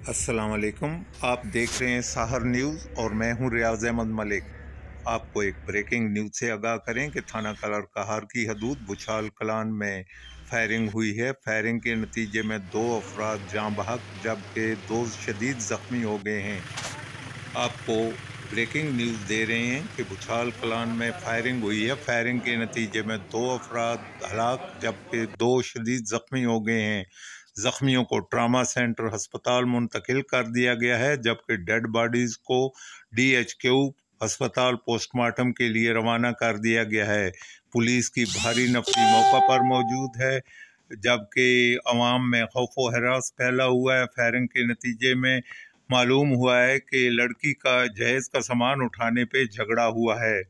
अस्सलाम वालेकुम। आप देख रहे हैं साहर न्यूज़ और मैं हूं रियाज अहमद मलिक। आपको एक ब्रेकिंग न्यूज़ से आगाह करें कि थाना कलर कहार की हदूद बुछाल कलान में फायरिंग हुई है। फायरिंग के नतीजे में 2 अफराद जाँ बहक जबकि 2 शदीद ज़ख्मी हो गए हैं। आपको ब्रेकिंग न्यूज़ दे रहे हैं कि बुछाल कलान में फायरिंग हुई है। फायरिंग के नतीजे में 2 अफराद हलाक जबकि 2 शदीद ज़ख्मी हो गए हैं। ज़ख्मियों को ट्रामा सेंटर अस्पताल मुंतकिल कर दिया गया है जबकि डेड बॉडीज़ को DHQ अस्पताल पोस्टमार्टम के लिए रवाना कर दिया गया है। पुलिस की भारी नफरी मौका पर मौजूद है जबकि अवाम में खौफ व हरास फैला हुआ है। फायरिंग के नतीजे में मालूम हुआ है कि लड़की का जहेज का सामान उठाने पे झगड़ा हुआ है।